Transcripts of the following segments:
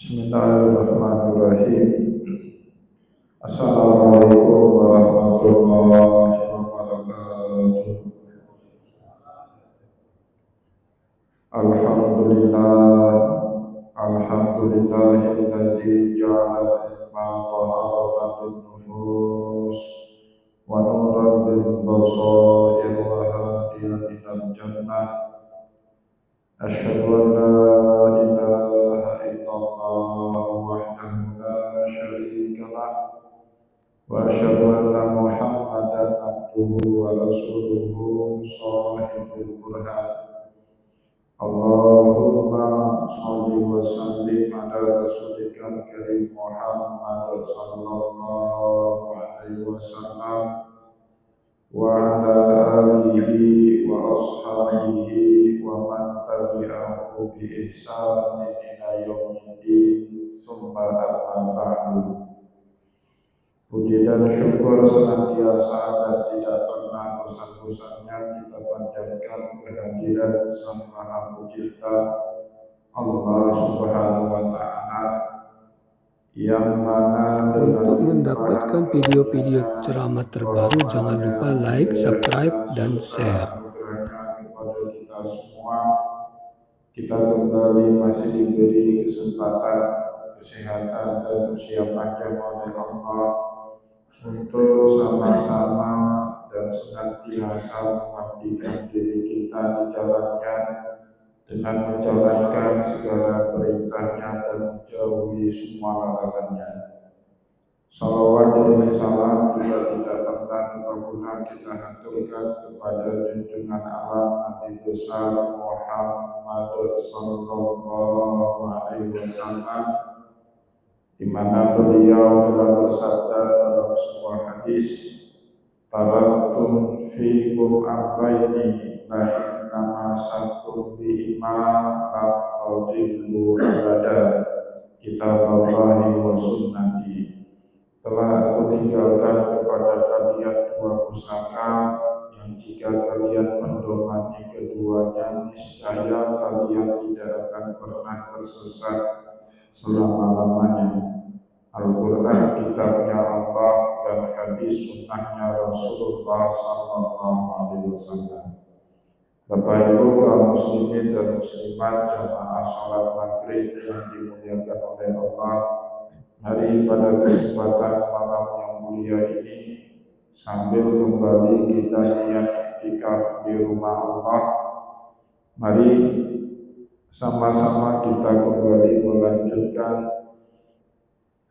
Bismillahirrahmanirrahim. Assalamualaikum warahmatullahi wabarakatuh. Alhamdulillah, alhamdulillahilladzi ja'ala ilma taharatan lin-nufus wa nuran lil-basair wa hadiyan ilal jannah. Asyhadu an la ilaha illallah wahdahu la syarika lah wa asyhadu anna Muhammadan abduhu wa rasuluhu shahidul burhan. Allahumma shalli wa sallim ala rasulika karim Muhammad sallallahu alaihi wasallam wa ala alihi wa ashabihi wa man tabi'ahu bi ihsanin ila yaumiddin, summa amma ba'du. Puji dan syukur senantiasa dan tidak pernah bosan-bosannya kita panjatkan kehadiran Sang Maha Pencipta Allah Subhanahu wa Ta'ala, yang mana untuk mendapatkan video-video ceramah terbaru, jangan lupa like, subscribe, dan share. Kepada kita semua, kita kembali masih diberi kesempatan, kesehatan, dan usia panjang oleh Allah untuk sama-sama dan senantiasa mengabdikan diri kita di jalannya dengan menjalankan segala perintahnya dan menjauhi semua larangannya. Salawat dan salam juga tidak pernah kita haturkan kepada junjungan alam Nabi besar Muhammad sallallahu alaihi wasallam, di mana beliau telah bersabda dalam sebuah hadis, taraktum fikum amrayni la in tamassaktum bihima la tadillu abada, kitaballahi wa sunnati. Telah aku tinggalkan kepada kalian dua pusaka yang jika kalian mendomani keduanya, niscaya kalian tidak akan pernah tersesat selama-lamanya. Al-Quran kitabnya Allah dan hadis sunnahnya Rasulullah sallallahu alaihi wasallam. Bapak Ibu kaum muslimin dan muslimat jamaah salat maghrib yang dimuliakan oleh Allah, mari pada kesempatan malam yang mulia ini, sambil kembali kita niat iktikaf di rumah Allah, mari sama-sama kita kembali melanjutkan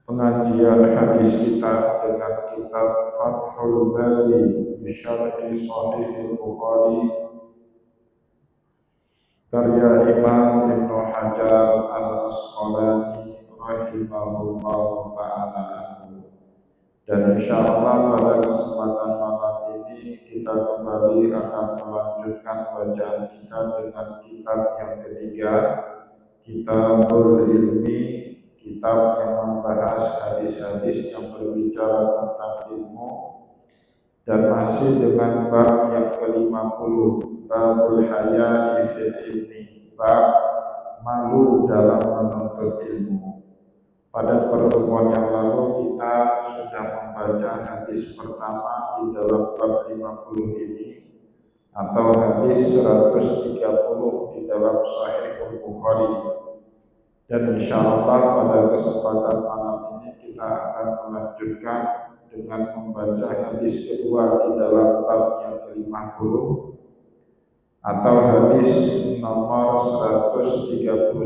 pengajian hadis kita dengan kitab Fathul Bari Bisyarhi Shahih Bukhari karya Imam Ibnu Hajar Al-Asqalani rahimahullah ta'ala. Dan insyaallah pada kesempatan malam ini kita kembali akan melanjutkan bacaan kita dengan kitab yang ketiga, Kitabul Ilmi, kitab yang membahas hadis-hadis yang berbicara tentang ilmu, dan masih dengan bab yang ke-50, babul haya'i fil ilmi, bab malu dalam menuntut ilmu. Pada pertemuan yang lalu kita sudah membaca hadis pertama di dalam bab 50 ini, atau hadis 130 di dalam Sahih Bukhari. Dan insyaallah pada kesempatan malam ini kita akan melanjutkan dengan membaca hadis kedua di dalam bab yang ke-50, atau hadis nomor 131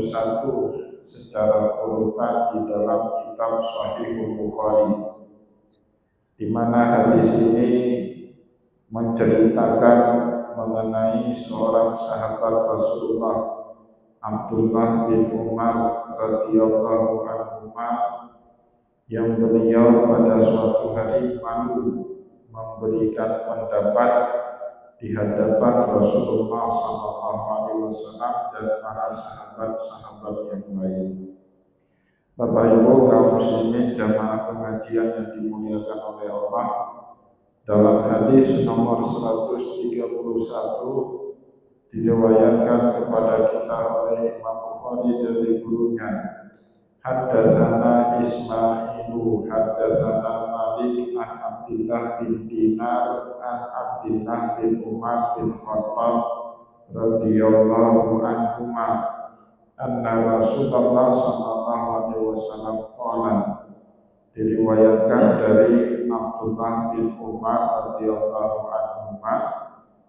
secara urutan di dalam kitab Sahih Bukhari, di mana hadis ini menceritakan mengenai seorang sahabat Rasulullah, Abdullah bin Umar radhiyallahu anhu, yang beliau pada suatu hari malu memberikan pendapat di hadapan Rasulullah sallallahu alaihi wasallam dan para sahabat-sahabat yang lain. Bapak Ibu kaum muslimin jamaah pengajian yang dimuliakan oleh Allah, dalam hadis nomor 131 diriwayatkan kepada kita oleh Imam Bukhari dari gurunya, Haddatsana Ismailu haddatsana Malik an Abdullah bin Dinar an Abdullah bin Umar bin Khattab radhiyallahu anhuma anna Rasulullah sallallahu alaihi wasallam qala. Diriwayatkan dari Abdullah bin Umar radhiyallahu anhuma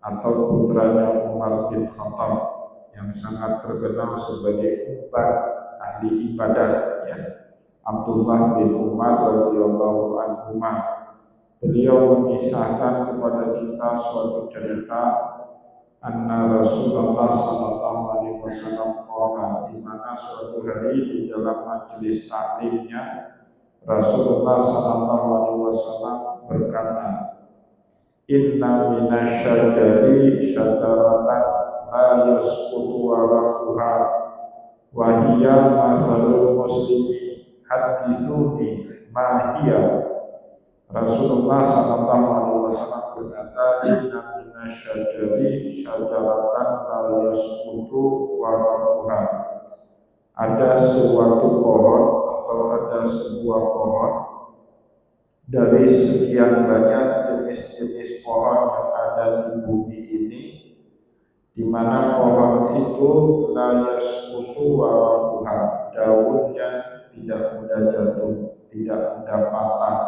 atau putranya Umar bin Khattab yang sangat terkenal sebagai ahli ibadah, ya. Abdullah bin Umar radhiyallahu anhuma, beliau mengisahkan kepada kita suatu cerita anna Rasulullah sallallahu alaihi wasallam qala, di mana suatu hari di dalam majelis taklimnya Rasulullah sallallahu alaihi wasallam berkata, inna minasyajari syajaratan la yasqutu waraquha wa hiya masalul muslimi hadithuni ma hiya. Rasulullah sallallahu alaihi wasallam berkata, inna minasyajari syajaratan la yasqutu waraquha, ada suatu pohon atau ada sebuah pohon dari sekian banyak jenis-jenis pohon yang ada di bumi ini, di mana pohon itu la yasqutu waraquha, daunnya tidak mudah jatuh, tidak mudah patah,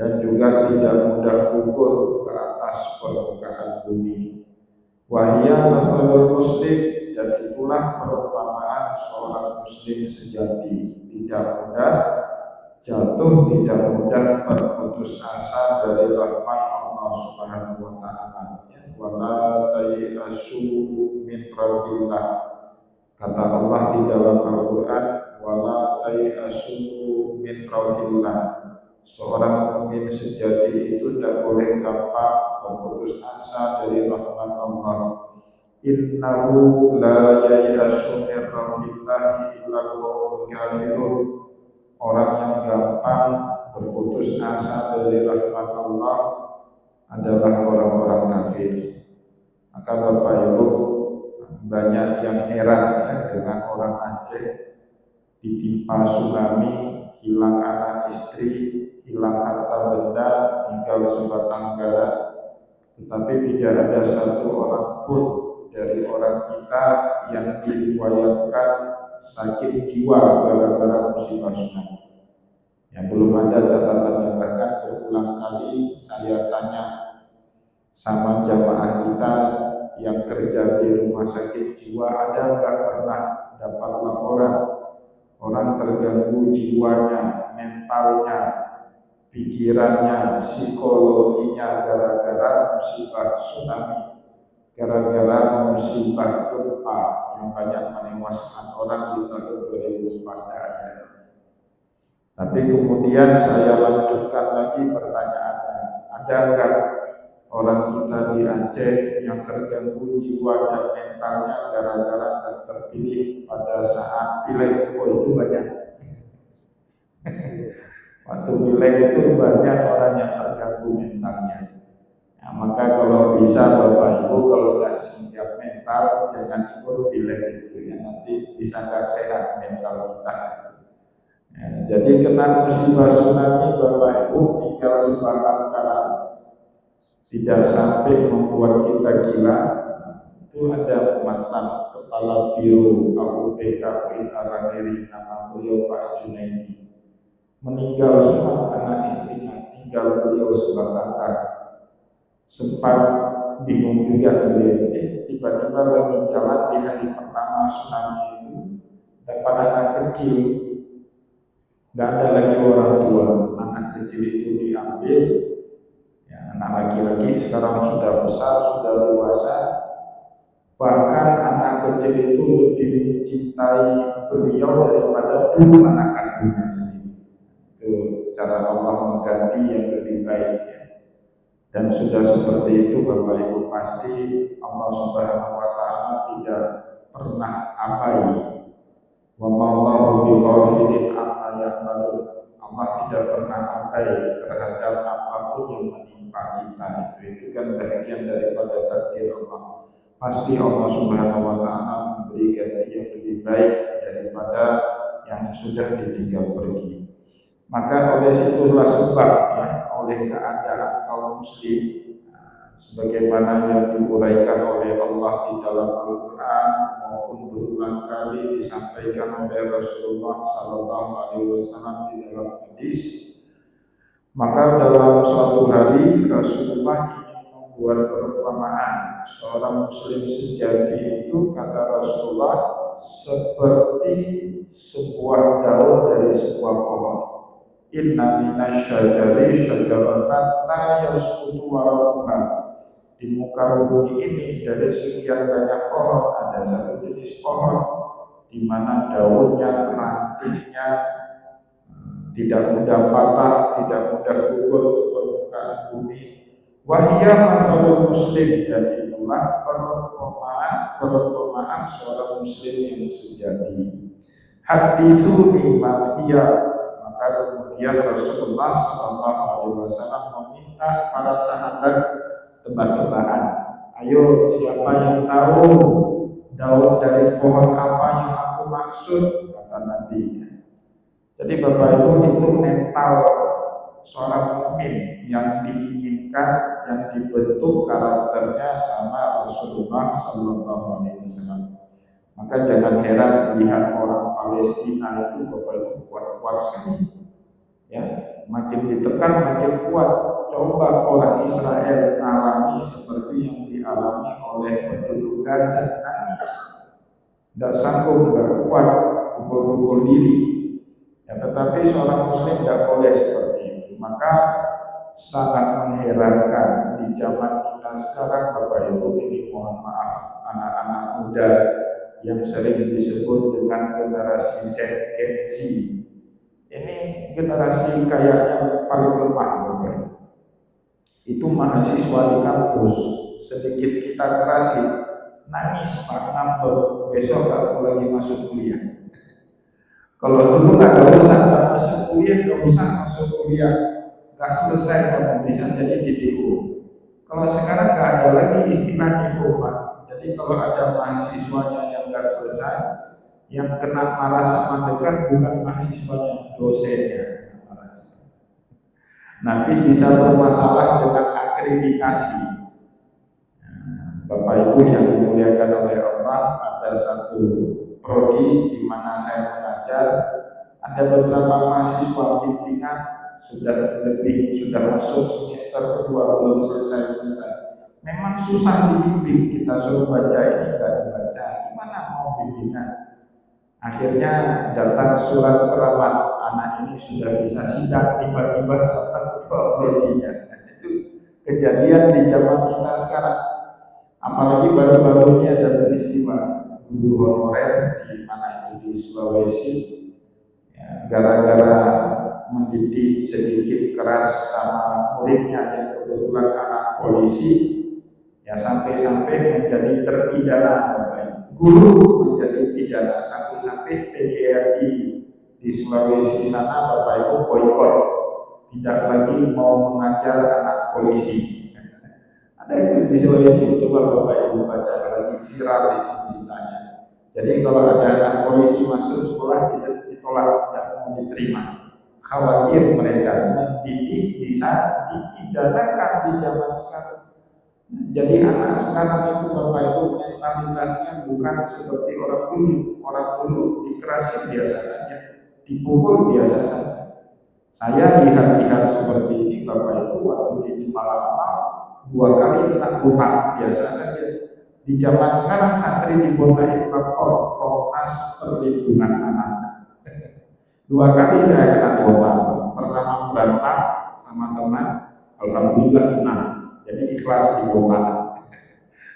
dan juga tidak mudah gugur ke atas permukaan bumi. Wahia masalul muslim, dan itulah perumpamaan seorang muslim sejati, tidak mudah jatuh, tidak mudah berputus asa dari rahmat Allah Subhanahu wa taala. Wala tayasu min rauhillah, kata Allah di dalam Al-Qur'an, wala tayasu min rauhillah, seorang mukmin sejati itu tidak boleh gampang berputus asa dari rahmat Allah. Innahu la yayasu min rauhillahi illa qaumul kafirun, orang yang gampang berputus asa dari rahmat Allah adalah orang-orang kafir. Maka Bapak Ibu, banyak yang heran ya, dengan orang Aceh ditimpa tsunami, hilang anak istri, hilang harta benda, tinggal sebatang kara, tetapi tidak ada satu orang pun dari orang kita yang diriwayatkan sakit jiwa gara-gara musibah tsunami. Ya, belum ada catatannya. Bahkan berulang kali saya tanya sama jamaah kita yang kerja di rumah sakit jiwa, ada nggak pernah dapat laporan orang terganggu jiwanya, mentalnya, pikirannya, psikologinya gara-gara musibah tsunami, gara-gara musibah gempa yang banyak menewaskan orang di tahun 2004. Tapi kemudian saya lanjutkan lagi pertanyaannya, ada nggak orang kita di Aceh yang terganggu jiwa dan mentalnya gara-gara tak terpilih pada saat pileg? Oh, itu banyak. Waktu pileg itu banyak orang yang terganggu mentalnya. Nah, maka kalau bisa Bapak Ibu, kalau nggak siap mental, jangan ikut pileg itu ya, nanti bisa nggak sehat mental kita. Ya, jadi kena musibah tsunami Bapak Ibu tinggal sebatang kara, tidak sampai membuat kita gila. Itu ada mantan kepala biro AUPKUI Araniri, nama beliau Pak Junaidi, meninggal semua anak istrinya, tinggal beliau sebatang kara. Sempat bingung juga beliau, tiba-tiba lagi jalan di hari pertama tsunami itu dapat anak kecil, nggak ada lagi orang tua, anak kecil itu diambil, ya, anak laki-laki sekarang sudah besar, sudah dewasa, bahkan anak kecil itu lebih mencintai beliau daripada dulu anak kandungnya sendiri. Itu cara Allah mengganti yang lebih baik, ya. Dan sudah seperti itu Bapak Ibu, pasti Allah Subhanahu wa taala tidak pernah abai. Wa ma'allahu bighafilin amma ya'malun. Allah tidak pernah abai terhadap apapun yang menimpa kita. Itu kan bagian daripada takdir Allah. Pasti Allah Subhanahu wa taala memberi ganti yang lebih baik daripada yang sudah ditinggal pergi. Maka oleh situlah sebab ya, oleh keadaan kaum muslim sebagaimana yang diuraikan oleh Allah di dalam Al-Quran maupun berulang kali disampaikan oleh Rasulullah Sallallahu Alaihi Wasallam di dalam hadis, maka dalam suatu hari Rasulullah ingin membuat perumpamaan seorang muslim sejati itu, kata Rasulullah, seperti sebuah daun dari sebuah pohon. Inna minasyajari syajaratan la yasqutu waraqaha. Di muka bumi ini dari sekian banyak pohon ada satu jenis pohon di mana daunnya, rantingnya tidak mudah patah, tidak mudah gugur ke permukaan bumi. Wahia masalul muslim, dan itulah perumpamaan seorang muslim yang sejati. Hadisuni man hiya. Maka kemudian Rasulullah SAW meminta para sahabat tebak-tebakan. Ayo, siapa yang tahu daun dari pohon apa yang aku maksud, kata Nabi. Jadi Bapak Ibu, itu mental seorang mukmin yang diinginkan, yang dibentuk karakternya sama Rasulullah SAW. Maka jangan heran lihat orang Palestina itu Bapak Ibu kuat-kuat sekali. Ya, makin ditekan makin kuat. Coba orang Israel alami seperti yang dialami oleh penduduk Gaza, nangis, tidak sanggup, tidak kuat, pukul-pukul diri. Ya, tetapi seorang muslim tidak boleh seperti itu. Maka sangat mengherankan di zaman kita sekarang Bapak Ibu, ini mohon maaf, anak-anak muda yang sering disebut dengan generasi Gen Z. Ini generasi kayaknya paling lemah Bapak Ibu. Itu mahasiswa di kampus, sedikit kita kerasi, nangis, Pak, ngambek, besok aku lagi masuk kuliah. Kalau dulu nggak ada urusan, nggak masuk kuliah, nggak usah masuk kuliah, nggak selesai kamu bisa jadi DPO. Kalau sekarang nggak ada lagi istilah DPO, Pak. Jadi kalau ada mahasiswanya yang nggak selesai, yang kena marah sama dekat bukan mahasiswanya, dosennya. Nanti bisa bermasalah dengan akreditasi. Bapak Ibu yang dimuliakan oleh Allah, ada satu prodi di mana saya mengajar, ada beberapa mahasiswa bimbingan sudah masuk semester kedua, belum selesai. Memang susah dibimbing, kita suruh baca ini nggak dibaca, gimana mau bimbingan? Akhirnya datang surat keramat, anak ini sudah bisa sidang, tiba-tiba sampai ketua prodinya. Itu kejadian di zaman kita sekarang. Apalagi baru-baru ini ada peristiwa guru honorer di mana itu di Sulawesi, ya, gara-gara mendidik sedikit keras sama muridnya yang kebetulan anak polisi, ya sampai-sampai menjadi terpidana. Guru menjadi pidana, sampai-sampai PGRI di Sulawesi sana Bapak Ibu boikot, tidak lagi mau mengajar anak polisi. Ada itu di Sulawesi, coba Bapak Ibu baca, lagi viral itu beritanya. Jadi kalau ada anak polisi masuk sekolah ditolak, tidak mau diterima. Khawatir mereka mendidik bisa dipidanakan di zaman sekarang. Jadi anak sekarang itu Bapak Ibu mentalitasnya bukan seperti orang dulu. Orang dulu dikerasi biasa saja, dipukul biasa saja. Saya lihat seperti ini Bapak Ibu waktu di Jepara 2 kali kena botak biasa saja. Di zaman sekarang santri dibotakin lapor Komnas Perlindungan Anak. 2 kali saya kena botak. Pertama berantak sama teman, alhamdulillah menang. Jadi ikhlas dibotak.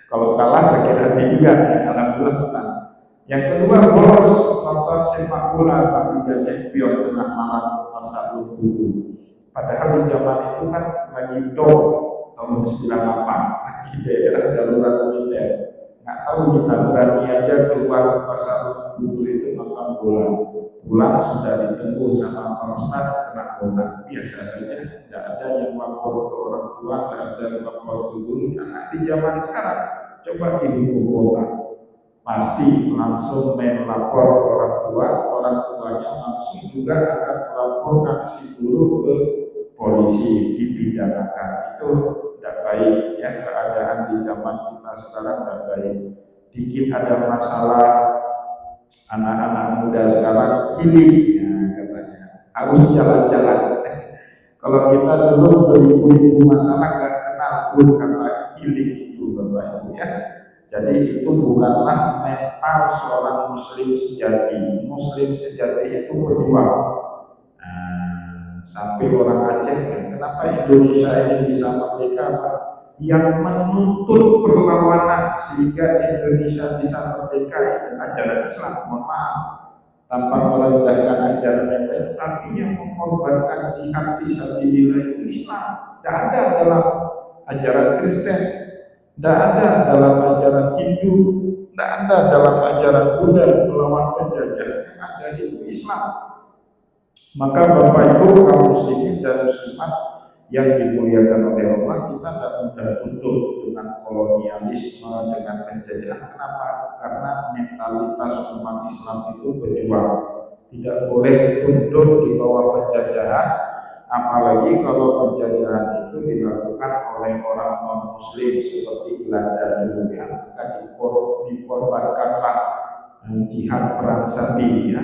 Kalau kalah sakit hati juga, alhamdulillah menang. Yang kedua bolos nonton sepak bola Liga Champion tengah malam masa dulu. Padahal di zaman itu kan lagi tahun 98 di daerah darurat militer. Nggak tahu kita berani aja keluar pasar dulu itu nonton bola. Pulang sudah ditunggu sama Pak Ustadz kena bola. Biasa saja, tidak ada yang lapor ke orang tua, tidak ada yang lapor ke guru. Nah, di zaman sekarang coba dihukum bola, pasti langsung main lapor ke orang tua orangnya langsung juga akan melaporkan si guru ke polisi, dipidanakan. Itu tidak baik ya, keadaan di zaman kita sekarang tidak baik. Dikit ada masalah, anak-anak muda sekarang healing, ya, katanya harus jalan-jalan. Kalau kita dulu beribu-ribu masalah nggak kenal pun kata healing itu, Bapak Ibu ya. Jadi itu bukanlah mental seorang muslim sejati. Muslim sejati itu berjuang. Sampai orang Aceh, kenapa Indonesia ini bisa merdeka, Pak? Yang menuntut perlawanan sehingga Indonesia bisa merdeka itu ajaran Islam, mohon maaf, tanpa merendahkan ajaran yang lain, tapi yang mengorbankan jihad fisabilillah itu Islam. Tidak ada dalam ajaran Kristen, tidak ada dalam ajaran Hindu, tidak ada dalam ajaran Buddha melawan penjajah. Yang ada itu Islam. Maka Bapak Ibu kaum muslimin dan muslimat yang dimuliakan oleh Allah, kita tidak mudah tunduk dengan kolonialisme, dengan penjajahan. Kenapa? Karena mentalitas umat Islam itu berjuang, tidak boleh tunduk di bawah penjajahan, apalagi kalau penjajahan itu dilakukan oleh orang non-muslim seperti Belanda dulu ya, maka dikorbankanlah jihad perang Sabi ya,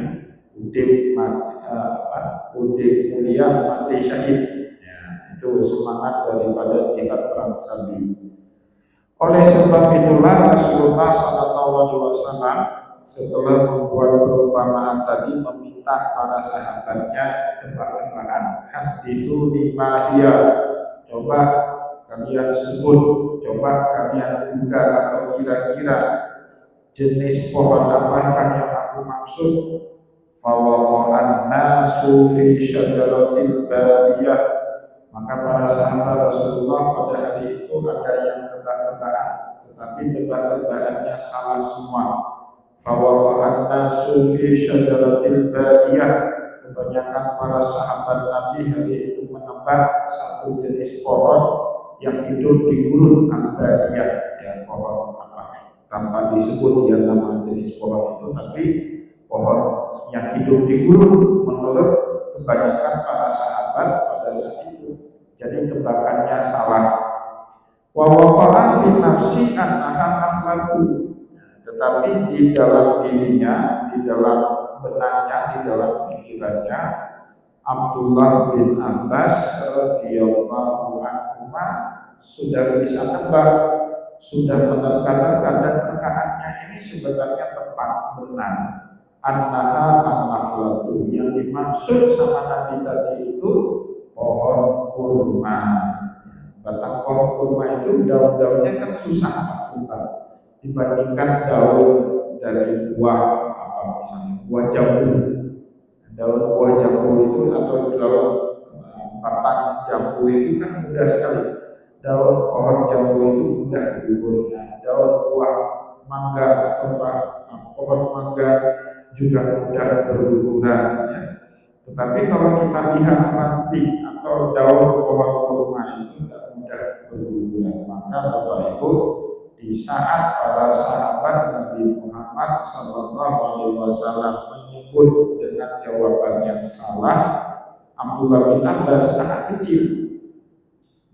Udin mulia mati syahid ya, itu semangat daripada jihad perang Sabi. Oleh sebab itulah Rasulullah SAW setelah membuat perumpamaan tadi meminta para sahabatnya tebak-tebakan, haditsu bimahia, coba kalian sebut, coba kalian duga atau kira-kira jenis pohon apakah yang aku maksud. Fawaqa'an nasu fi syajaratil badiyah, maka para sahabat Rasulullah pada hari itu ada yang tebak-tebakan, tetapi tebak-tebakannya salah semua. Fawaqa'an nasu fi syajaratil badiyah, kebanyakan para sahabat Nabi hari itu menebak satu jenis pohon yang hidup di gurun al-badiyah, ya pohon apa tanpa disebut ya nama jenis pohon itu, tapi pohon yang hidup di gurun menurut kebanyakan para sahabat pada saat itu. Jadi tebakannya salah. Wa waqa'a fi nafsi annaha akhlaqu, tetapi di dalam dirinya, di dalam benaknya, di dalam pikirannya, Abdullah bin Abbas radhiyallahu anhu sudah bisa tebak, sudah menerka-nerka, dan terkaannya ini sebenarnya tepat, benar. Annaha an-nakhlatu, yang dimaksud sama Nabi tadi itu pohon kurma. Batang pohon kurma itu daun-daunnya kan susah berubah dibandingkan daun dari buah apa misalnya buah jambu. Daun buah jambu itu atau daun batang jambu itu kan mudah sekali. Daun pohon jambu itu mudah digugurnya. Daun buah mangga atau pohon mangga juga mudah berguguran ya. Tetapi kalau kita lihat ranting atau daun pohon kurma itu tidak mudah berguguran. Maka Bapak Ibu, di saat para sahabat Nabi Muhammad SAW menyebut dengan jawaban yang salah, Abdullah bin Abbas sangat kecil,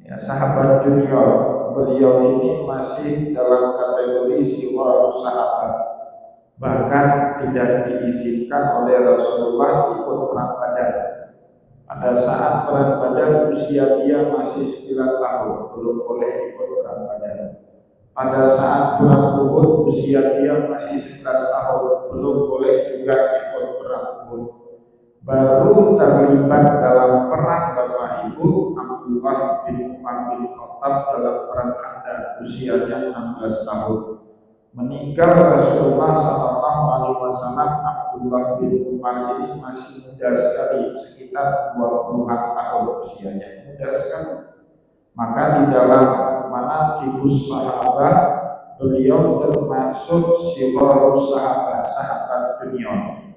ya, sahabat junior, beliau ini masih dalam kategori siwar sahabat. Bahkan tidak diizinkan oleh Rasulullah ikut perang Badar. Pada saat perang Badar usia dia masih 9 tahun, belum boleh ikut perang Badar. Pada saat perang Uhud usia dia masih 11 tahun, belum boleh juga ikut perang Uhud. Baru terlibat dalam perang Bapak Ibu Abdullah bin Umar bin Khattab dalam perang Khandaq, usianya 16 tahun. Meninggal Rasulullah SAW, Abdullah bin Umar ini masih muda sekali, sekitar 20-an tahun usianya, muda sekali. Maka di dalam manaqibus sahabat beliau termasuk siwarus sahabat, sahabat junior,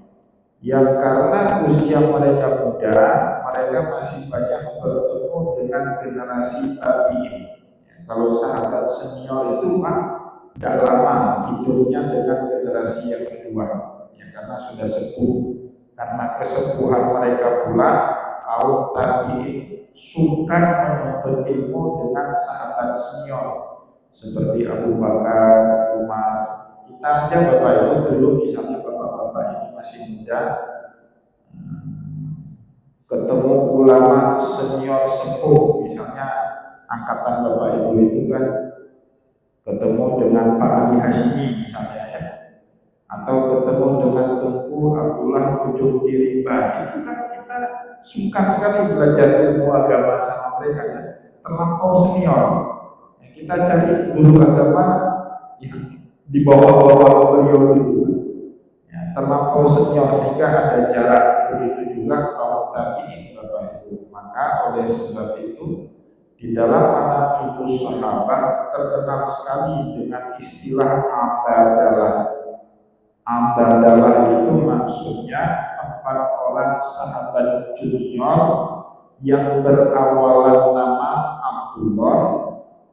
yang karena usia mereka muda, mereka masih banyak bertemu dengan generasi tabi'in. Kalau sahabat senior itu tidak lama hidupnya dengan generasi yang kedua, ya, karena sudah sepuh. karena kesepuhan mereka pula kaum tabi'in suka menuntut ilmu dengan sahabat senior seperti Abu Bakar, Umar. Kita aja Bapak Ibu dulu misalnya bapak-bapak ini masih muda, ketemu ulama senior sepuh, misalnya angkatan Bapak Ibu itu kan ketemu dengan Pak Ali Hashimi misalnya ya, atau ketemu dengan Tunku Abdullah Ujung Dirimba, itu kan kita suka sekali belajar ilmu agama sama mereka ya, terlampau senior. Kita cari guru agama yang di bawah-bawah beliau dulu, ya, terlampau senior sehingga ada jarak. Begitu juga kaum tabi'in Bapak Ibu. Maka oleh sebab itu di dalam manaqibus sahabat terkenal sekali dengan istilah abadalah. Abadalah itu maksudnya 4 orang sahabat junior yang berawalan nama Abdullah,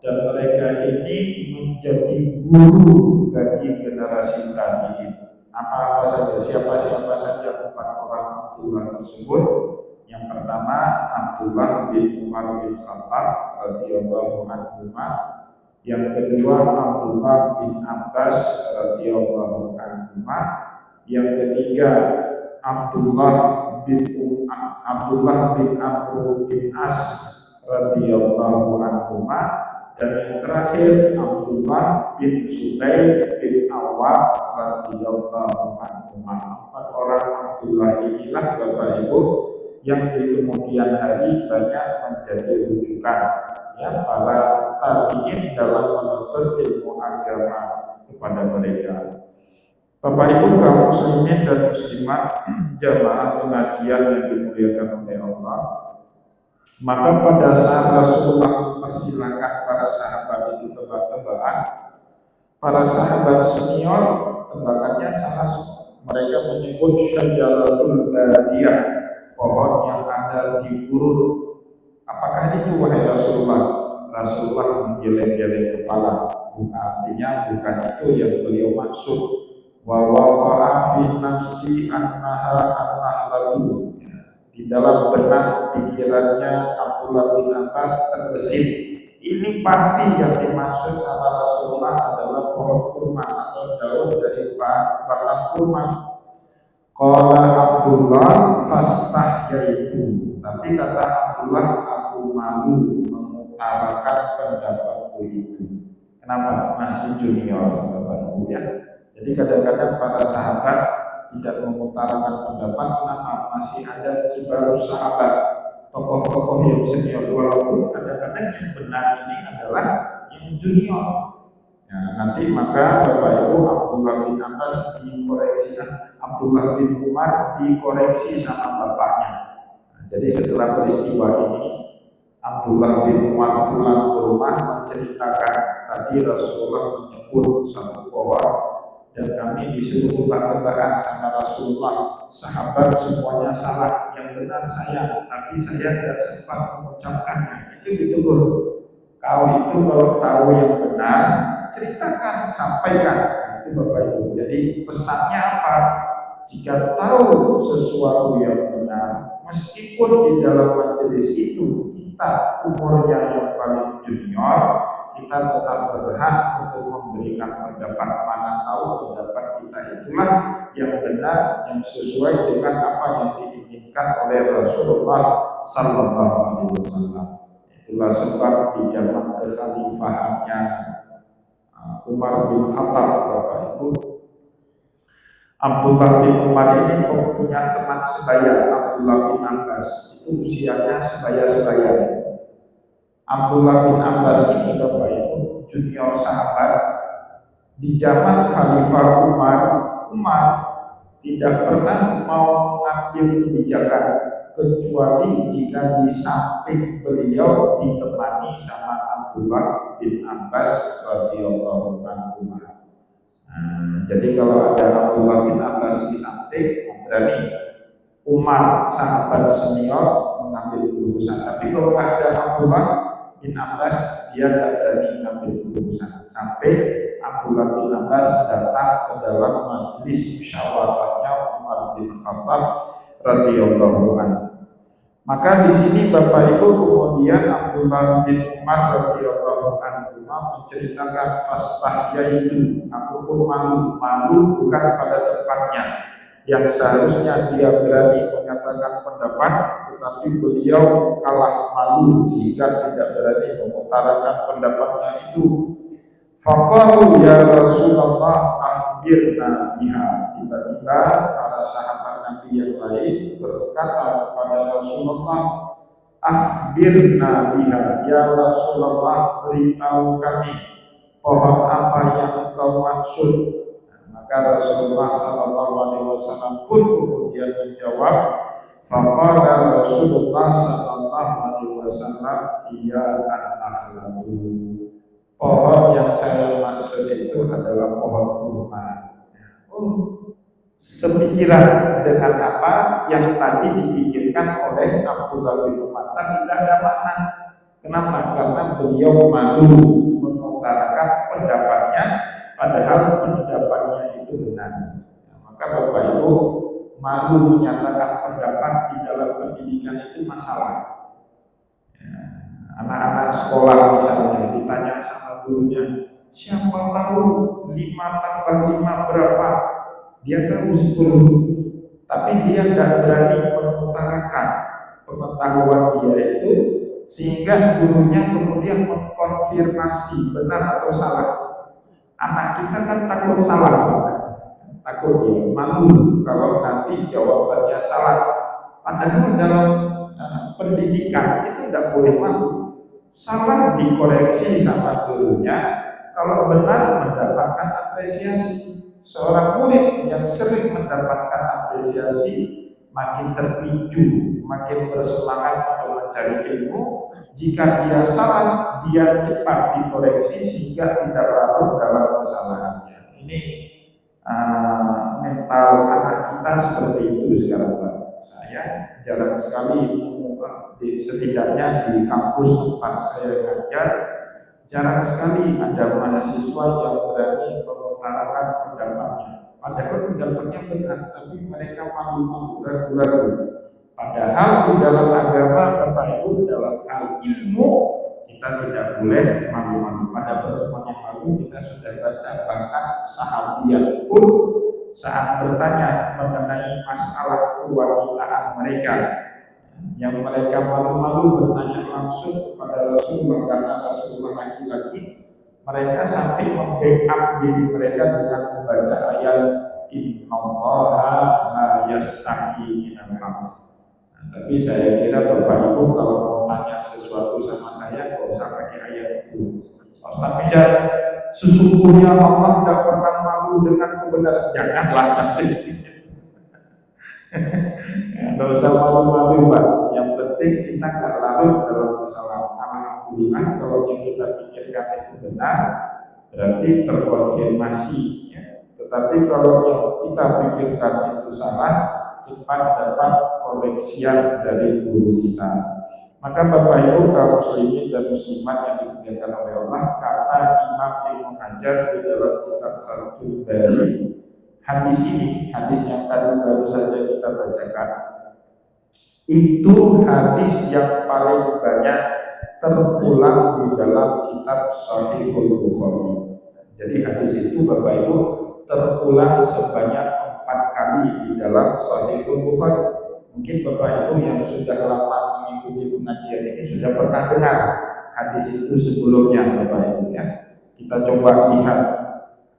dan mereka ini menjadi guru bagi generasi tabi'in. Apa saja, siapa saja 4 orang Abdullah tersebut? Yang pertama Abdullah bin Umar bin Khattab radhiyallahu anhu. Yang kedua Abdullah bin Abbas radhiyallahu anhu. Yang ketiga Abdullah bin Amr bin As radhiyallahu anhu. Dan yang terakhir Abdullah bin Zubair bin Awwam radhiyallahu anhu. 4 orang Abdullah inilah Bapak Ibu yang di kemudian hari banyak menjadi rujukan ya para tabi'in dalam menuntut ilmu agama kepada mereka. Bapak Ibu kaum muslimin dan muslimat jamaah pengajian yang dimuliakan oleh Allah, maka pada saat Rasulullah mempersilahkan para sahabat itu tebak-tebakan, para sahabat senior tebakannya salah. Mereka menyebut syajaratul badiyah, pohon yang ada di gurun. Apakah itu wahai Rasulullah? Rasulullah menggeleng-geleng kepala. Artinya bukan itu yang beliau maksud. Wa waqa'a fi nafsi annaha an-nahlatu. Di dalam benak pikirannya Abdullah bin Abbas terbesit, ini pasti yang dimaksud sama Rasulullah adalah pohon kurma atau daun dari batang kurma. Qala Abdullah fastahyaitu. Tapi kata Abdullah, aku malu mengutarakan pendapatku itu. Kenapa? Masih junior Bapak Ibu ya. Jadi kadang-kadang para sahabat tidak mengutarakan pendapat, kenapa? Masih ada kibarus sahabat, tokoh-tokoh yang senior, walaupun kadang-kadang yang benar ini adalah yang junior. Nah, nanti maka Bapak Ibu Abdullah bin Abbas dikoreksi, Abdullah bin Umar dikoreksi sama bapaknya. Nah, jadi setelah peristiwa ini Abdullah bin Umar pulang ke rumah menceritakan tadi Rasulullah menyebut satu pohon dan kami disuruh tebak-tebakan sama Rasulullah. Sahabat semuanya salah, yang benar saya, tapi saya tidak sempat mengucapkannya. Itu ditegur. Kau itu kalau tahu yang benar, ceritakan, sampaikan. Itu Bapak Ibu. Jadi pesannya apa? Jika tahu sesuatu yang benar, meskipun di dalam majelis itu kita umurnya yang paling junior, kita tetap berhak untuk memberikan pendapat, mana tahu pendapat kita itulah yang benar, yang sesuai dengan apa yang diinginkan oleh Rasulullah Sallallahu Alaihi Wasallam. Itulah sebab di zaman kekhalifahannya Umar bin Khattab, Bapak Ibu, Abdullah bin Umar ini punya teman sebaya, Abdullah bin Abbas, itu usianya sebaya-sebaya. Abdullah bin Abbas ini Bapak Ibu junior sahabat. Di zaman Khalifah Umar tidak pernah mau mengambil kebijakan kecuali jika di samping beliau ditemani sama Abdullah bin Abbas radhiyallahu anhu. Jadi kalau ada Abdullah bin Abbas di samping, berarti Umar sahabat senior mengambil keputusan. Tapi kalau ada Abdullah bin Abbas, dia tidak berani mengambil keputusan sampai Abdullah bin Abbas datang ke dalam majelis musyawarahnya Umar Umar bin Khattab radhiyallahu anhu. Maka di sini Bapak Ibu kemudian Abdullah bin Umar radhiyallahu anhu menceritakan fasbah, yaitu aku pun malu bukan pada tempatnya, yang seharusnya dia berani menyatakan pendapat, tetapi beliau kalah malu sehingga tidak berani mengutarakan pendapatnya itu. Faqalu ya Rasulullah akhbirna biha. Tiba-tiba para sahabat Nabi yang lain berkata kepada Rasulullah, akhbirna biha, ya Rasulullah, beritahu kami pohon apa yang engkau maksud. Maka Rasulullah SAW pun kemudian menjawab, faqala Rasulullah SAW, iya an-nakhlatu. Pohon yang saya maksud itu adalah pohon kurma. Sepikiran dengan apa yang tadi dipikirkan oleh Abdullah bin Umar, tidak ada makna. Kenapa? Karena beliau malu mengutarakan pendapatnya, padahal pendapatnya itu benar. Maka Bapak Ibu, malu menyatakan pendapat di dalam pendidikan itu masalah. Anak-anak sekolah misalnya ditanya sama gurunya, siapa tahu 5 tambah 5 berapa? Dia tahu 10, tapi dia tidak berani mengutarakan pengetahuan dia itu, sehingga gurunya kemudian mengkonfirmasi benar atau salah. Anak kita kan takut salah, takut dia malu kalau nanti jawabannya salah. Padahal dalam pendidikan itu tidak boleh malu. Salah dikoreksi sama gurunya, kalau benar mendapatkan apresiasi. Seorang murid yang sering mendapatkan apresiasi makin terpicu, makin bersemangat untuk mencari ilmu. Jika dia salah, dia cepat dikoreksi sehingga tidak larut dalam kesalahannya. Ini mental anak kita seperti itu sekarang, Pak. Saya jarang sekali, setidaknya di kampus tempat saya mengajar, jarang sekali ada mahasiswa yang berani mengutarakan pendapatnya. Padahal pendapatnya benar, tapi mereka malu-malu, ragu-ragu. Padahal di dalam agama, Bapak Ibu, dalam hal ilmu, kita tidak boleh malu-malu. Pada pertemuan yang lalu kita sudah baca, bahkan sahabat pun saat bertanya mengenai masalah kewanitaan mereka, yang mereka malu-malu bertanya langsung kepada Rasulullah karena Rasulullah laki-laki, mereka sampai membackup diri mereka dengan membaca ayat innallaha la yastahi minal haqq. Tapi saya kira Bapak Ibu kalau mau tanya sesuatu sama saya, nggak usah pakai ayat itu. Tapi sesungguhnya Allah tidak pernah malu dengan kebenaran. Janganlah sampai di sini. Nggak usah malu-malu, Pak. Yang penting kita nggak larut dalam kesalahan. Alhamdulillah kalau yang kita pikirkan itu benar, berarti terkonfirmasi. Ya. Tetapi kalau yang kita pikirkan itu salah, cepat dapat koreksian dari guru kita. Maka Bapak Ibu kaum muslimin dan muslimat yang dimuliakan oleh Allah, kata Imam Ibnu Hajar di dalam kitab Fathul Bari, hadis ini, hadis yang tadi baru saja kita bacakan, itu hadis yang paling banyak terulang di dalam kitab Shahihul Bukhari. Jadi hadis itu Bapak Ibu terulang sebanyak 4 kali di dalam Shahihul Bukhari. Mungkin Bapak Ibu yang sudah lama mengikuti pengajian ini sudah pernah dengar hadis itu sebelumnya, Bapak Ibu ya. Kita coba lihat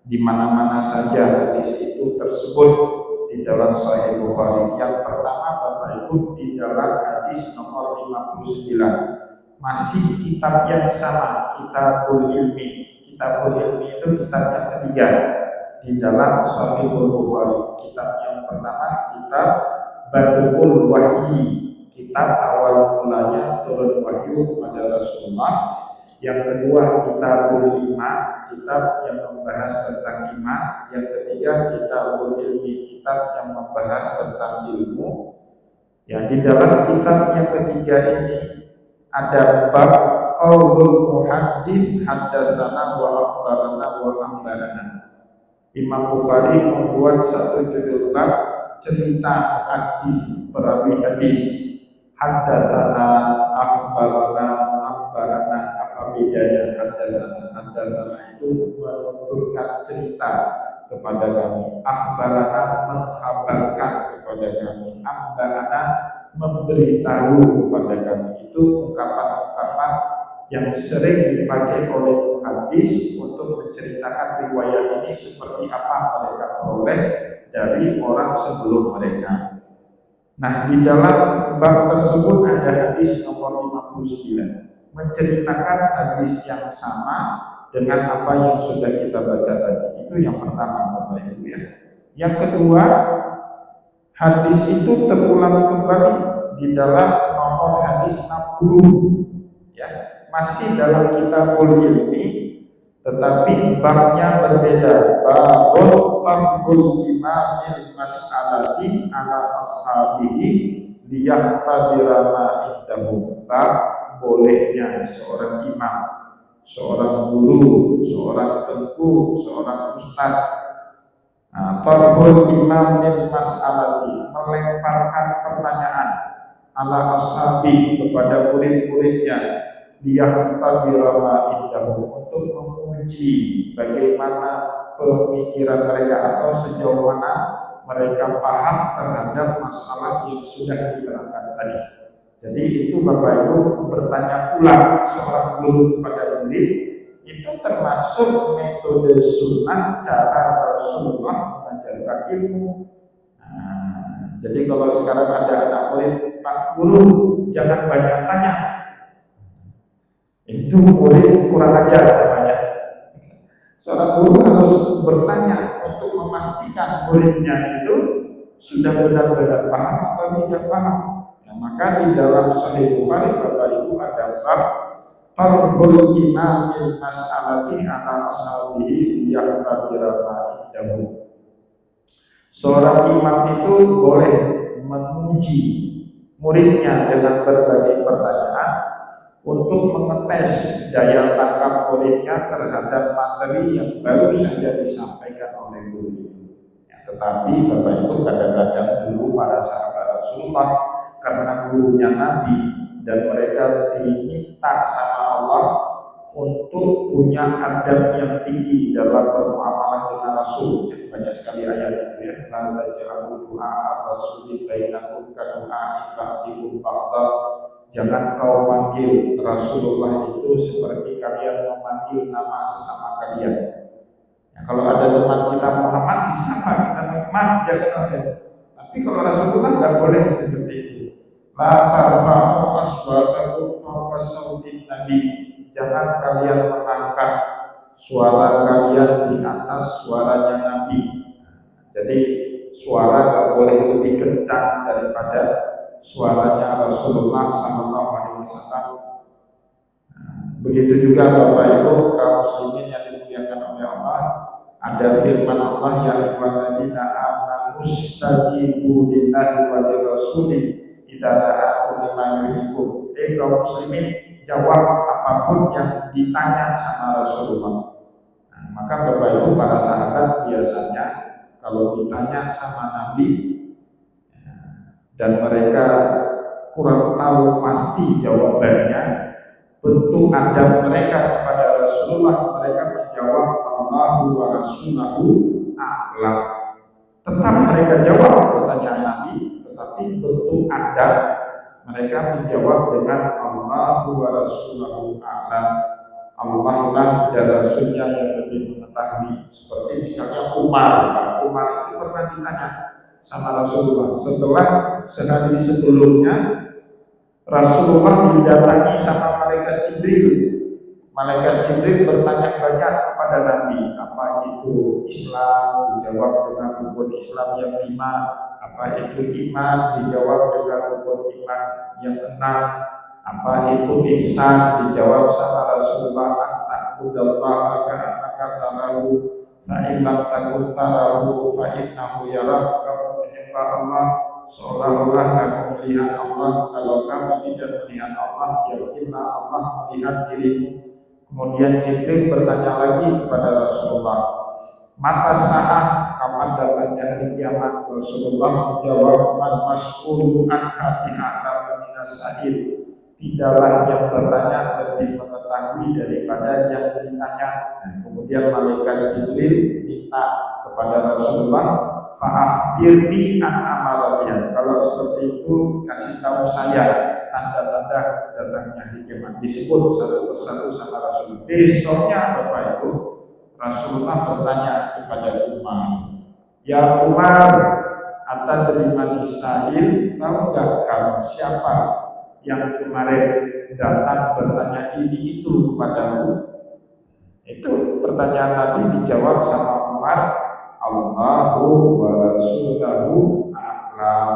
di mana-mana saja hadis itu tersebut di dalam Sahih Bukhari. Yang pertama Bapak Ibu di dalam hadis nomor 59, masih kitab yang sama, Kitabul Ilmi. Kitabul Ilmi itu kitab yang ketiga di dalam Sahih Bukhari. Kitab yang pertama kitab Badul Wahyi, kitab awal mulanya turun wahyu kepada Rasulullah. Yang kedua Kitabul Iman, kitab yang membahas tentang iman. Yang ketiga Kitabul Ilmi, kitab yang membahas tentang ilmu. Ya, di dalam kitab yang ketiga ini ada bab qaulul muhaddis haddatsana wa akhbarana wa ambarana. Imam Bukhari membuat satu judul bab cerita hadis, perawi hadis. Haddatsana, akhbarana, apa bedanya haddatsana itu menuturkan cerita kepada kami, akhbarana mengkhabarkan kepada kami, akhbarana memberitahu kepada kami. Itu ungkapan-ungkapan yang sering dipakai oleh hadis untuk menceritakan riwayat ini seperti apa mereka peroleh dari orang sebelum mereka. Nah, di dalam bab tersebut ada hadis nomor 59 menceritakan hadis yang sama dengan apa yang sudah kita baca tadi. Itu yang pertama, Bapak Ibu ya. Yang kedua, hadis itu terulang kembali di dalam nomor hadis 60 ya. Masih dalam kitabul ilmi, tetapi babnya berbeda. Babul tarkul imamil mas'alati ala ashabihi liyahtabira ma indahu. Bab bolehnya seorang imam, seorang guru, seorang tengku, seorang ustaz tarkul imamil mas'alati, melemparkan pertanyaan ala ashabi kepada murid-muridnya, liyahtabira ma indahu, untuk menguji bagaimana pemikiran mereka atau sejauh mana mereka paham terhadap masalah yang sudah diterangkan tadi. Jadi itu Bapak Ibu bertanya ulang seorang guru kepada murid, itu termasuk metode sunnah cara Rasulullah mengajarkan ilmu. Jadi kalau sekarang ada anak murid, Pak Guru jangan banyak tanya, itu murid kurang ajar namanya. Seorang guru harus bertanya untuk memastikan muridnya itu sudah benar-benar paham atau tidak paham. Nah, maka di dalam Sahih Bukhari Bapak Ibu ada bab tarkul imamil mas'alati ala ashabihi liyahtabira ma indahu. Seorang imam itu boleh menguji muridnya dengan berbagai pertanyaan untuk mengetes daya tangkap muridnya terhadap materi yang baru saja disampaikan oleh guru itu. Ya, tetapi Bapak Ibu kadang-kadang dulu para sahabat Rasulullah karena gurunya Nabi dan mereka diminta sama Allah untuk punya adab yang tinggi dalam bermuamalah dengan Rasul. Banyak sekali ayat itu ya. La taj'alu du'a rasuli bainakum ka du'a ba'dikum ba'da. Jangan kau manggil Rasulullah itu seperti kalian memanggil nama sesama kalian. Ya, kalau ada teman kita Muhammad disapa kita Muhammad jangan ada. Tapi kalau Rasulullah tidak boleh seperti itu. La tarfa'u aswatakum fawqa sautin nabi. Jangan kalian mengangkat suara kalian di atas suaranya Nabi. Jadi suara tidak boleh lebih kencang daripada suaranya Rasulullah SAW. Begitu juga Bapak Ibu kaum muslimin yang dimuliakan oleh Allah, ada firman Allah ya ayyuhalladzina amanu stajibu lillahi wa lirrasuli idza da'akum lima yuhibbu. Kaum muslimin, jawab apapun yang ditanya sama Rasulullah. Nah, maka Bapak Ibu para sahabat biasanya kalau ditanya sama Nabi dan mereka kurang tahu pasti jawabannya, bentuk adab mereka kepada Rasulullah, mereka menjawab Allahu wa Rasuluhu a'lam. Tetap mereka jawab pertanyaan Nabi, tetapi bentuk adab mereka menjawab dengan Allahu wa Rasuluhu a'lam. Allah lah dan Rasulnya yang lebih mengetahui. Seperti misalnya Umar itu pernah ditanya sama Rasulullah setelah sehari sebelumnya Rasulullah didatangi sama malaikat Jibril. Malaikat Jibril bertanya banyak kepada Nabi, apa itu Islam? Dijawab dengan rukun Islam yang 5. Apa itu iman? Dijawab dengan rukun iman yang 6. Apa itu ihsan? Dijawab sama Rasulullah, anta'budallaha ka'annaka tarahu fa in lam takun tarahu fa innahu yaraka. Allah seolah-olah kamu melihat Allah. Kalau kamu tidak melihat Allah, yakinlah Allah melihat dirimu. Kemudian Jibril bertanya lagi kepada Rasulullah, mata sa'ah, kapan datangnya adanya hari kiamat, Rasulullah menjawab, man mas'ulu anha bi'a'lamu minas sa'il. Tidaklah yang bertanya lebih mengetahui daripada yang ditanya. Kemudian malaikat Jibril minta kepada Rasulullah, fa'akhbirni an amaratiha. Kalau seperti itu kasih tahu saya tanda-tanda datangnya hari kiamat. Disebut satu persatu sama Rasulullah. Besoknya Bapak Ibu, Rasulullah bertanya kepada Umar, ya Umar, atadri man sa'il, tahukah kamu siapa yang kemarin datang bertanya ini itu kepadamu? Itu pertanyaan Nabi dijawab sama Umar, Allahu wa Rasuluhu a'lam.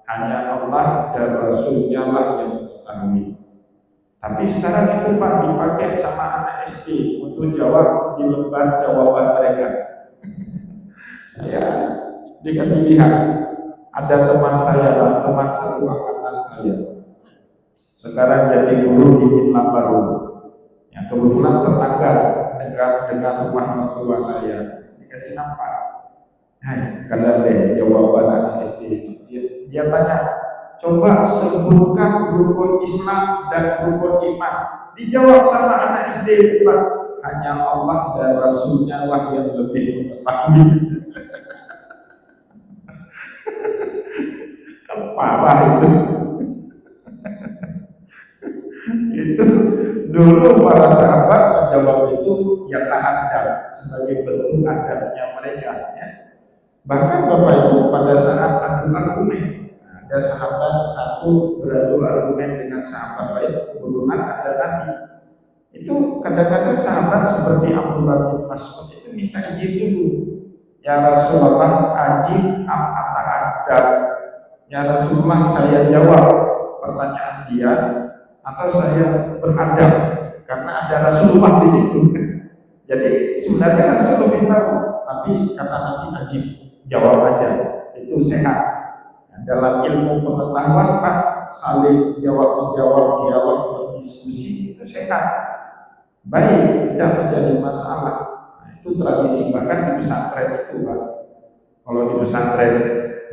Hanya Allah dan Rasulnya lah yang mengetahui. Tapi sekarang itu Pak dipakai sama anak SD untuk jawab di lembar jawaban mereka. Saya dikasih lihat, ada teman saya, teman satu angkatan saya. Sekarang jadi guru di Minlam Baru. Yang kebetulan tetangga dengan rumah mertua saya. Dikasih nampak. Hai, kalian deh jawaban anak SD. Dia tanya, coba sebutkan rukun Islam dan rukun iman. Dijawab sama anak SD, Pak. Hanya Allah dan Rasulnya lah yang lebih mengetahui. Kalau parah itu. Itu dulu para sahabat menjawab itu ya ta'adab sebagai bentuk adabnya mereka ya. Bahkan Bapak Ibu pada saat adu argumen, ada sahabat satu beradu argumen dengan sahabat lain, kebetulan ada Nabi. Itu kadang-kadang sahabat seperti Abdullah bin Mas'ud itu minta izin dulu. Ya Rasulullah, ajib am ata'adab. Ya Rasulullah, saya jawab pertanyaan dia atau saya beradab, karena ada Rasulullah di situ. Jadi sebenarnya Rasul lebih tahu, tapi kata Nabi ajib, jawab aja, itu sehat. Dalam ilmu pengetahuan Pak, saling jawab-menjawab, dialog, berdiskusi itu sehat, baik, tidak menjadi masalah. Nah, itu tradisi bahkan di pesantren itu Pak. Kalau di pesantren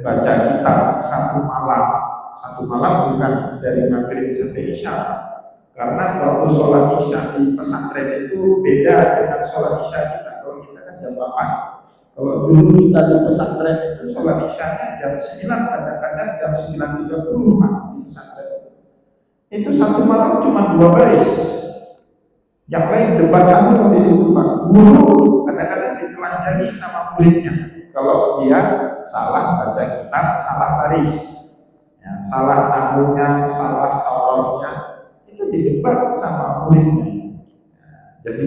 baca kitab satu malam bukan dari maghrib sampai isya, karena waktu sholat isya di pesantren itu beda dengan sholat isya kita. Kalau kita kan jam 8, kalau dulu kita di pesantren itu sholat isya jam 9, kadang-kadang jam 9.30 di pesantren. Itu satu malam cuma 2 baris, yang lain debat kamu di situ Pak. Guru kadang-kadang ditelanjangi sama muridnya kalau dia salah baca kitab, salah baris. Ya, salah nahwunya, salah sarafnya, itu didebat sama muridnya. Jadi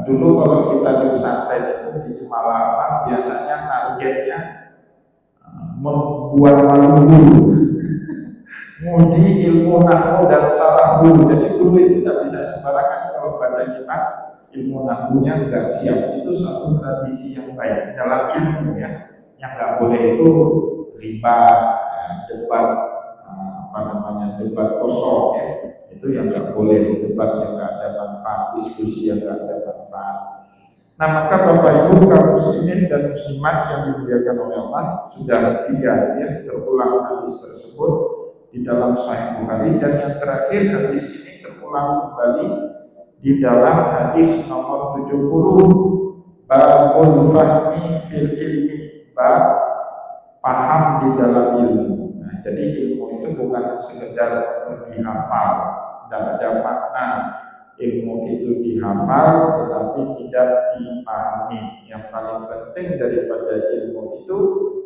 dulu kalau kita di pesantren itu di Cemala biasanya targetnya membuat malu guru, muji ilmu nahwu dan saraf guru. Jadi guru itu tidak bisa sembarangan kalau baca kitab, ilmu nahwunya nggak siap. Itu suatu tradisi yang baik dalam ilmu ya. Yang nggak boleh itu riba, debat debat kosong ya, itu yang nggak boleh, debat yang nggak ada manfaat, diskusi yang nggak ada manfaat. Nah maka Bapak Ibu kaum muslimin dan muslimat yang dimuliakan oleh Allah, sudah 3 ya terulang hadis tersebut di dalam Sahih Bukhari, dan yang terakhir hadis ini terulang kembali di dalam hadis nomor 70, babul fahmi fil ilmi, bab paham di dalam ilmu. Nah, jadi ilmu itu bukan sekedar dihafal, tidak ada makna ilmu itu dihafal tetapi tidak dipahami. Yang paling penting daripada ilmu itu,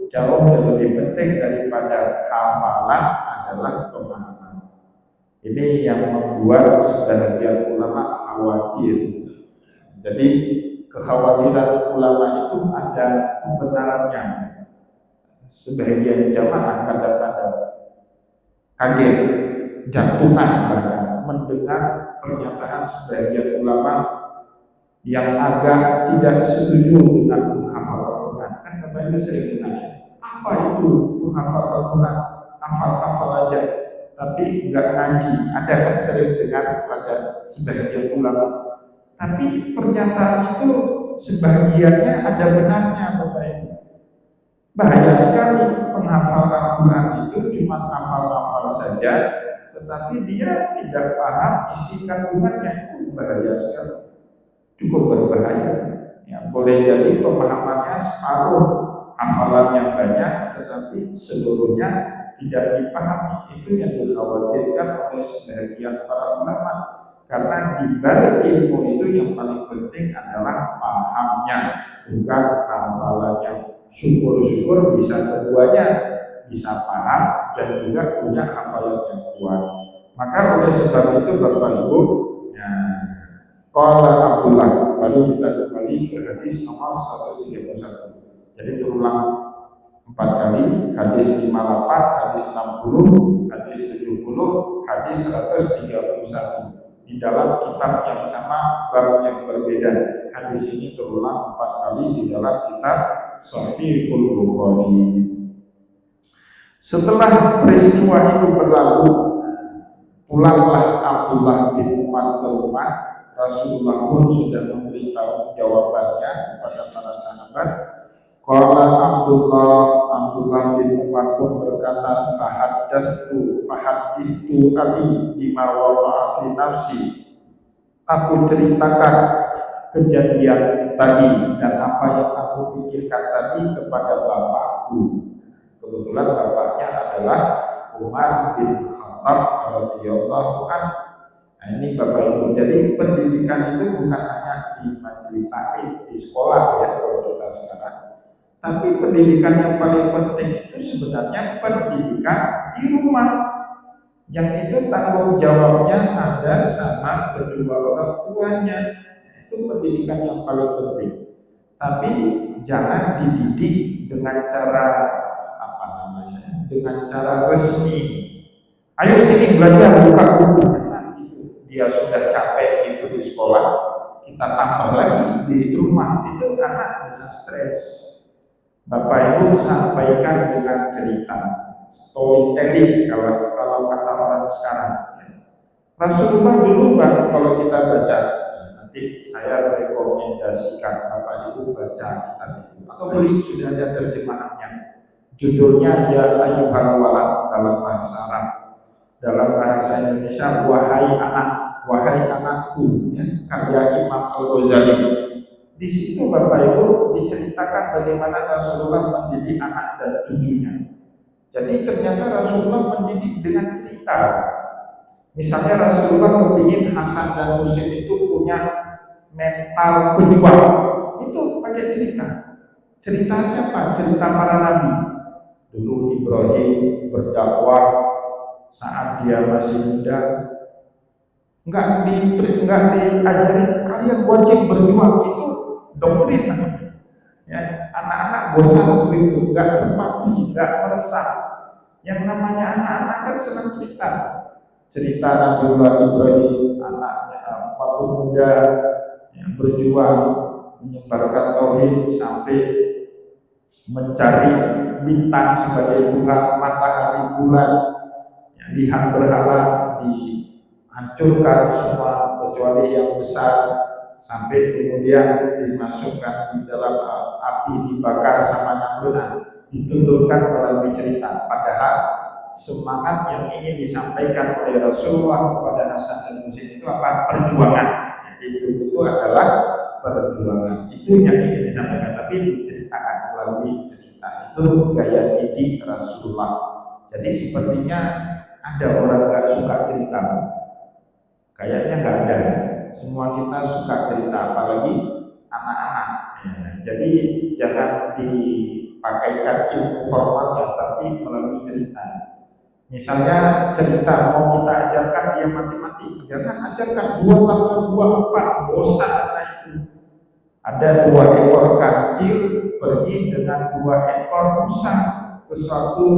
jauh lebih penting daripada hafalan adalah pemahaman. Ini yang membuat sebagian ulama khawatir. Jadi kekhawatiran ulama itu ada kebenarannya. Sebagian jamaah kadang-kadang kaget, jantungan bahkan mendengar pernyataan sebagian ulama yang agak tidak setuju dengan menghafal Al-Quran. Kan Bapak Ibu sering ditanya, apa itu menghafal Al-Quran? Hafal-hafal aja, tapi enggak ngaji. Ada kan sering dengar pada sebagian ulama. Tapi pernyataan itu sebagiannya ada benarnya Bapak Ibu. Bahaya sekali penghafal Al-Quran itu cuma hafal-hafal saja, tetapi dia tidak paham isi kandungannya. Itu bahaya sekali, cukup berbahaya. Ya, boleh jadi pemahamannya separuh, hafalan yang banyak, tetapi seluruhnya tidak dipahami. Itu yang dikhawatirkan oleh sebagian para ulama. Karena di balik ilmu itu yang paling penting adalah pahamnya, bukan hafalannya. Syukur-syukur bisa keduanya, bisa paham dan juga punya hafalan yang kuat. Maka oleh sebab itu Bapak Ibu, qala Abdullah, lalu kita kembali ke hadis nomor 131. Jadi terulang 4 kali, hadis 58, hadis 60, hadis 70, hadis 131. Di dalam kitab yang sama, bab yang berbeda. Hadis ini terulang 4 kali di dalam kitab Sahihul Bukhari. Setelah peristiwa itu berlalu, pulanglah Abdullah bin Umar ke rumah. Rasulullah pun sudah memberitahu jawabannya kepada para sahabat. Qala Abdullah bin Umar pun berkata, fahaddistu abi bima waqa'a fi nafsi. Aku ceritakan kejadian tadi dan apa yang aku pikirkan tadi kepada bapakku. Kebetulan bapaknya adalah Umar bin Khattab radhiyallahu anhu. Nah, ini Bapak Ibu, jadi pendidikan itu bukan hanya di majelis taklim di sekolah ya kalau kita sekarang, tapi pendidikan yang paling penting itu sebenarnya pendidikan di rumah, yang itu tanggung jawabnya ada sama kedua orang tuanya. Itu pendidikan yang paling penting. Tapi jangan dididik dengan cara dengan cara resmi. Ayo sini belajar, buka buku. Dia sudah capek itu di sekolah, kita tambah lagi di rumah, itu anak bisa stres. Bapak Ibu sampaikan dengan cerita, storytelling kalau kata orang sekarang. Rasulullah dulu kalau kita baca, nanti saya rekomendasikan Bapak Ibu baca kitab itu, atau beli sudah ada terjemahannya. Judulnya Ya Ayyuhal Walad dalam bahasa Arab. Dalam bahasa Indonesia, wahai anakku, ya, karya Imam Al-Ghazali. Di situ Bapak Ibu diceritakan bagaimana Rasulullah mendidik anak dan cucunya. Jadi ternyata Rasulullah mendidik dengan cerita. Misalnya Rasulullah kepingin Hasan dan Husain itu punya mental pejuang, itu pakai cerita. Cerita siapa? Cerita para nabi. Dulu Ibrahim berdakwah saat dia masih muda, enggak diajari kalian wajib berjuang, itu doktrin. Ya, anak-anak bosan seperti itu, enggak empati, enggak meresah. Yang namanya anak-anak kan senang cerita. Cerita Nabiullah Ibrahim, anaknya waktu muda yang berjuang menyebarkan tauhid sampai mencari bintang sebagai Tuhan, matahari, bulan. Lihat berhala dihancurkan semua kecuali yang besar, sampai kemudian dimasukkan di dalam api, dibakar sama Namrud, dituturkan melalui cerita. Padahal semangat yang ingin disampaikan oleh Rasulullah kepada Hasan dan Husain itu apa? Perjuangan. Itu adalah perjuangan. Itu yang ingin disampaikan, tapi diceritakan melalui cerita. Itu gaya didik Rasulullah. Jadi sepertinya ada orang nggak suka cerita, kayaknya nggak ada. Semua kita suka cerita, apalagi anak-anak. Ya, jadi jangan dipakaikan ilmu formalnya, tapi melalui cerita. Misalnya cerita mau kita ajarkan dia matematik, jangan ajarkan 2 tambah 2 4, bosan anak itu. Ada 2 ekor kancil pergi dengan 2 ekor rusa ke suatu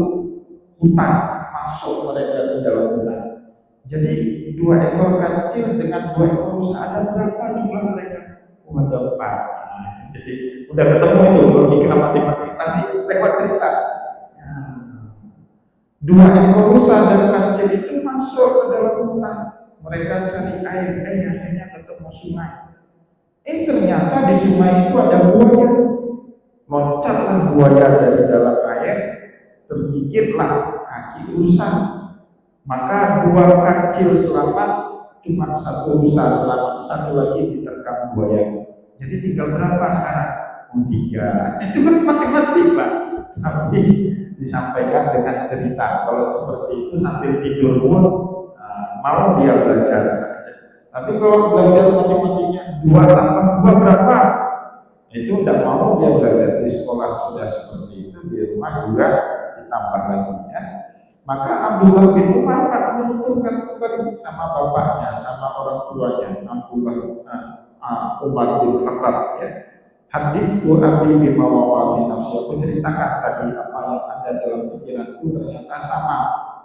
hutan. Masuk mereka ke dalam hutan. Jadi 2 ekor kancil dengan 2 ekor rusa, ada berapa jumlah mereka? Ada 4. Jadi udah ketemu itu logika matematik tadi lewat cerita. 2 ekor rusa dan kancil itu masuk ke dalam hutan. Mereka cari air, akhirnya ketemu sungai. Ternyata di sungai itu ada buaya. loncatlah buaya dari dalam air, tergigitlah kaki rusa. Maka dua kancil selamat, cuma satu rusa selamat, satu lagi diterkam buaya. Jadi tinggal berapa sekarang? Tiga. Itu kan matematik Pak. Tapi disampaikan dengan cerita. Kalau seperti itu sambil tidur pun mau dia belajar. Tapi kalau belajar matematiknya 2 tambah 2 berapa? Itu tidak mau dia belajar. Di sekolah sudah seperti itu, di rumah juga ditambah lagi ya. Maka Abdullah bin Umar menuturkan kembali sama bapaknya, sama orang tuanya, Umar bin Khattab ya. Hadis tu abi bima waqa fi nafsi, aku ceritakan tadi apa yang ada dalam pikiranku ternyata sama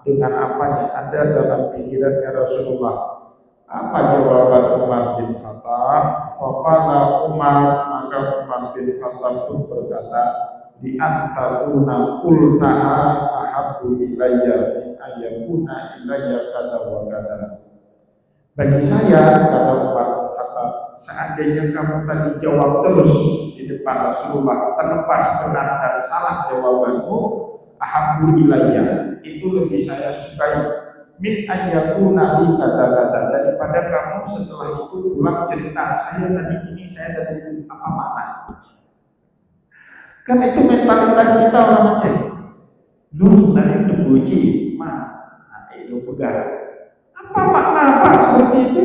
dengan apa yang ada dalam pikirannya Rasulullah. Apa jawaban Umar bin Khattab? Faqala Umar, maka Umar bin Khattab pun berkata, di antaruna qultaha ahabbu ilayya min ayyakuna ilayya kata wa kata. Bagi saya, kata Umar bin Khattab, seandainya kamu tadi jawab terus di depan Rasulullah, terlepas benar dan salah jawabanmu, ahabbu ilayya, itu lebih saya sukai min ayyakuna li kata-kata, daripada kamu setelah itu pulang cerita, saya tadi ini, saya tadi itu, apa makna? Kan itu mentalitas kita orang Aceh. Lu sebenarnya dipuji, itu pegang. Apa makna apa seperti itu?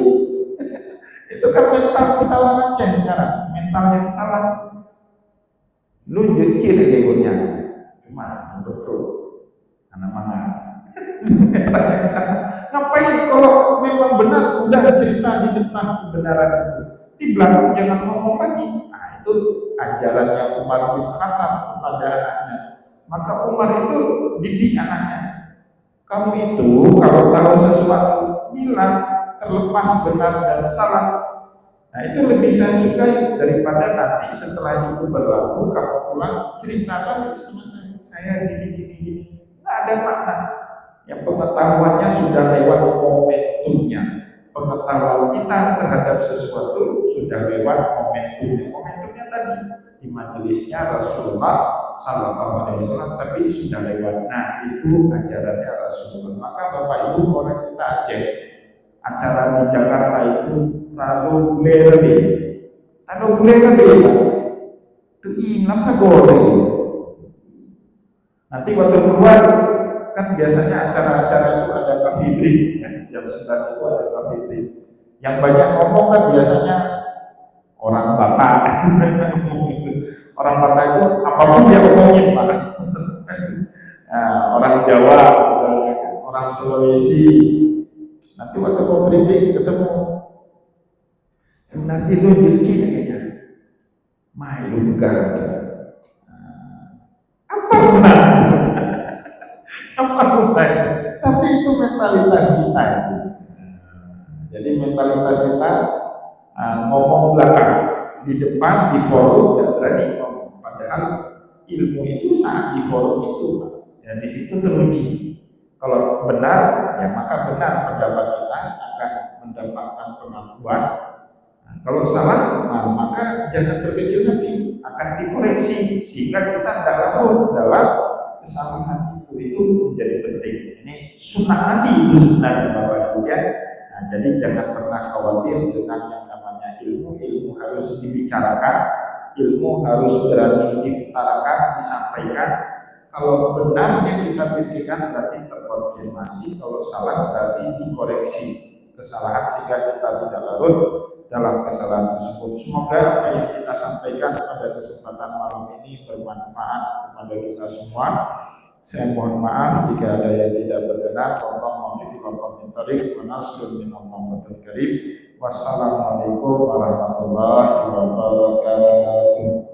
Itu kan mental kita orang Aceh sekarang, mental yang salah. Lu jecil egonya, cuma betul, karena mana? Ngapain kalau memang benar udah cerita di depan kebenaran itu, di belakang jangan ngomong lagi. Nah itu ajarannya Umar bin Khattab kepada anaknya. Maka Umar itu didik anaknya. Kamu itu kalau tahu sesuatu bilang, terlepas benar dan salah. Nah itu lebih saya sukai daripada nanti setelah itu berlalu kamu pulang ceritakan sama saya gini. Nggak ada makna. Yang pengetahuannya sudah lewat momentumnya. Pengetahuan kita terhadap sesuatu sudah lewat momentumnya. Momentumnya tadi di majelisnya Rasulullah Sallallahu Alaihi Wasallam, tapi sudah lewat. Nah itu ajarannya Rasulullah. Maka Bapak Ibu orang kita Aceh, acara di Jakarta itu terlalu lebih itu ingat sagore. Nanti waktu keluar kan biasanya acara-acara itu ada coffee break ya. Jam 11 itu ada coffee break. Yang banyak ngomong kan biasanya orang Batak. Orang Batak itu apapun dia ngomongin Pak. Nah, orang Jawa, orang Sulawesi. Nanti waktu mau briefing ketemu sebenarnya itu jujur kayaknya. Malu begar. Apa benar? Apa benar? Tapi itu mentalitas kita. Jadi mentalitas kita ngomong belakang, di depan di forum dan berani ngomong. Padahal ilmu itu saat di forum itu, ya di situ teruji. Kalau benar, ya maka benar pendapat kita akan mendapatkan pengakuan. Nah, kalau salah, maka jangan berkecil hati, akan dikoreksi sehingga kita tidak larut dalam kesalahan itu menjadi penting. Ini sunnah Nabi itu sebenarnya Bapak Ibu ya. Nah, jadi jangan pernah khawatir dengan yang namanya ilmu. Ilmu harus dibicarakan, ilmu harus berani diutarakan, disampaikan. Kalau benar yang kita pikirkan berarti terkonfirmasi, kalau salah berarti dikoreksi kesalahan sehingga kita tidak larut dalam kesalahan tersebut. Semoga apa yang kita sampaikan pada kesempatan malam ini bermanfaat kepada kita semua. Saya mohon maaf jika ada yang tidak berkenan. Wassalamualaikum warahmatullahi wabarakatuh.